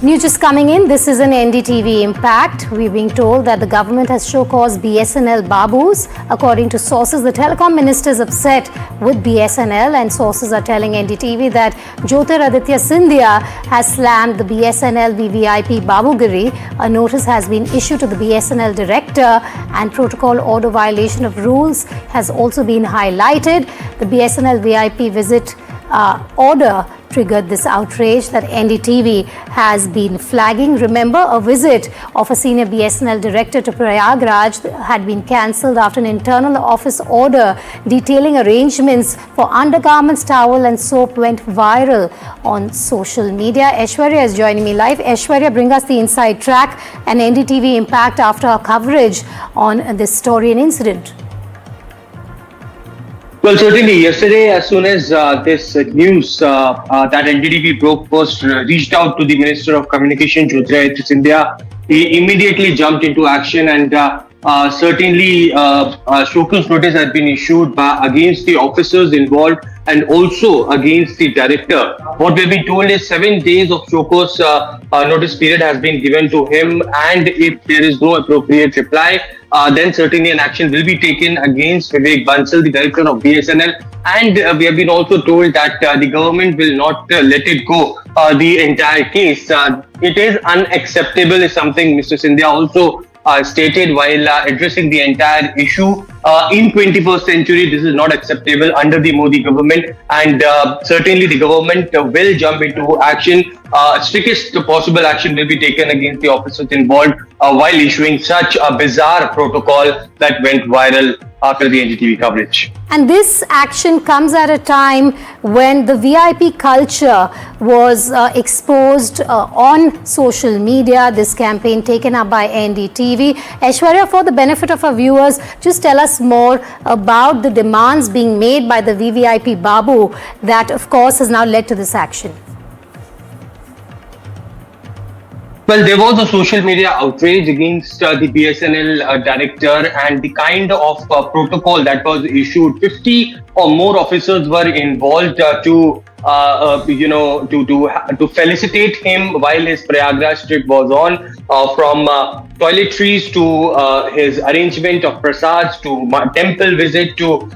News just coming in. This is an NDTV impact. We're being told that the government has show-caused BSNL Babus. According to sources, the Telecom minister is upset with BSNL, and sources are telling NDTV that Jyotiraditya Scindia has slammed the BSNL VVIP Babugiri. A notice has been issued to the BSNL director, and protocol order violation of rules has also been highlighted. The BSNL VIP visit order triggered this outrage that NDTV has been flagging. Remember, a visit of a senior BSNL director to Prayagraj had been cancelled after an internal office order detailing arrangements for undergarments, towel and soap went viral on social media. Aishwarya is joining me live. Aishwarya, bring us the inside track and NDTV impact after our coverage on this story and incident. Well, certainly yesterday, as soon as this news that NDTV broke first reached out to the Minister of Communication, Jyotiraditya Scindia, he immediately jumped into action, and certainly show-cause notice has been issued against the officers involved and also against the director. What we've been told is 7 days of show-cause notice period has been given to him, and if there is no appropriate reply, then certainly an action will be taken against Vivek Banzal, the director of BSNL. And we have been also told that the government will not let it go, the entire case. It is unacceptable, is something Mr. Scindia also stated while addressing the entire issue. In 21st century, this is not acceptable under the Modi government, and certainly the government will jump into action. Strictest possible action will be taken against the officers involved while issuing such a bizarre protocol that went viral after the NDTV coverage. And this action comes at a time when the VIP culture was exposed on social media, this campaign taken up by NDTV. Aishwarya, for the benefit of our viewers, just tell us more about the demands being made by the VVIP Babu that, of course, has now led to this action. Well, there was a social media outrage against the BSNL director and the kind of protocol that was issued. 50 or more officers were involved to felicitate him while his Prayagraj trip was on, from toiletries to his arrangement of prasads to temple visit to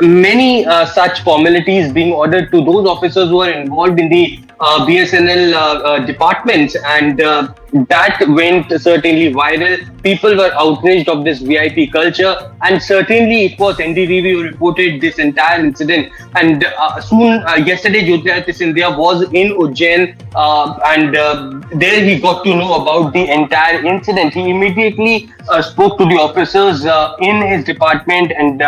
many such formalities being ordered to those officers who are involved in the BSNL departments, and that went certainly viral. People were outraged of this VIP culture, and certainly it was NDTV who reported this entire incident. And yesterday, Jyotiraditya Scindia was in Ujjain, and there he got to know about the entire incident. He immediately spoke to the officers in his department and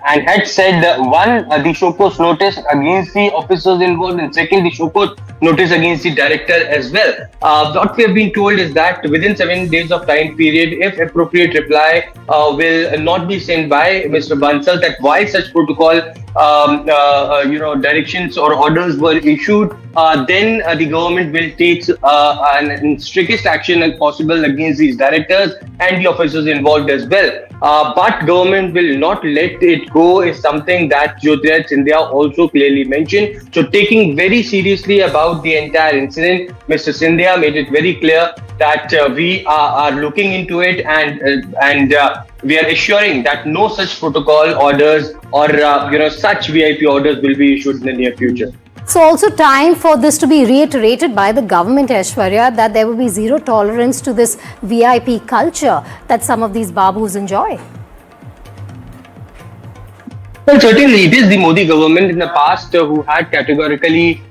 had said, one, the show-cause notice against the officers involved, and second, the show-cause notice against the director as well. What we have been told is that within 7 days of time period, if appropriate reply will not be sent by Mr. Bansal, that why such protocol directions or orders were issued, then the government will take strictest action as possible against these directors and the officers involved as well. But government will not let it go is something that Jyotiraditya Scindia also clearly mentioned. So taking very seriously about the entire incident, Mr. Scindia made it very clear that we are looking into it, and we are assuring that no such protocol orders or such VIP orders will be issued in the near future. So also time for this to be reiterated by the government, Aishwarya, that there will be zero tolerance to this VIP culture that some of these babus enjoy. Well, certainly it is the Modi government in the past who had categorically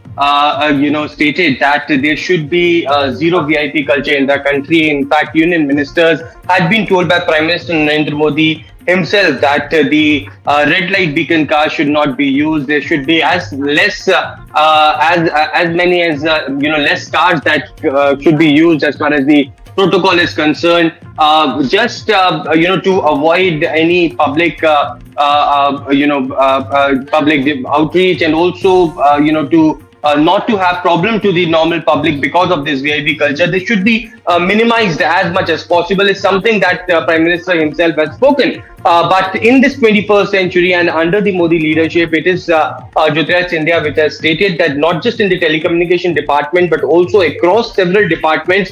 stated that there should be zero VIP culture in the country. In fact, union ministers had been told by Prime Minister Narendra Modi himself that the red light beacon car should not be used. There should be as less less cars that should be used as far as the protocol is concerned, just to avoid any public public outreach, and also to not to have problem to the normal public because of this VIP culture. This should be minimized as much as possible, is something that Prime Minister himself has spoken. But in this 21st century and under the Modi leadership, it is Jyotiraditya Scindia which has stated that not just in the telecommunication department, but also across several departments,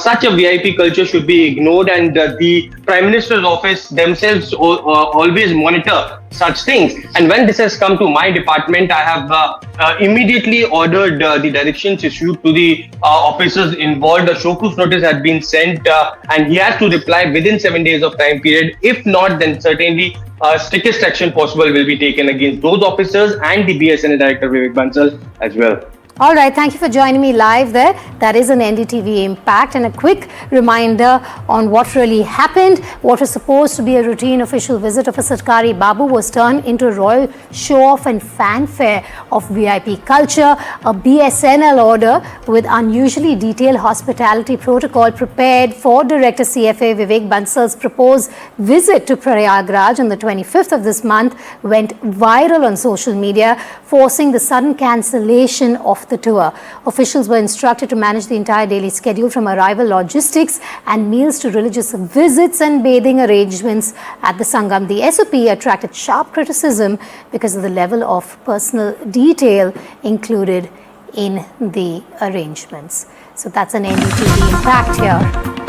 such a VIP culture should be ignored, and the Prime Minister's office themselves always monitor such things. And when this has come to my department, I have immediately ordered the directions issued to the officers involved. A show-cause notice had been sent, and he has to reply within 7 days of time period. If not, then certainly strictest action possible will be taken against those officers and the BSNL director Vivek Banzal as well. All right, thank you for joining me live there. That is an NDTV Impact, and a quick reminder on what really happened. What was supposed to be a routine official visit of a Sarkari Babu was turned into a royal show-off and fanfare of VIP culture. A BSNL order with unusually detailed hospitality protocol prepared for Director CFA Vivek Bansal's proposed visit to Prayagraj on the 25th of this month went viral on social media, forcing the sudden cancellation of the tour. Officials were instructed to manage the entire daily schedule, from arrival logistics and meals to religious visits and bathing arrangements at the Sangam. The SOP attracted sharp criticism because of the level of personal detail included in the arrangements. So that's an NDTV Impact here.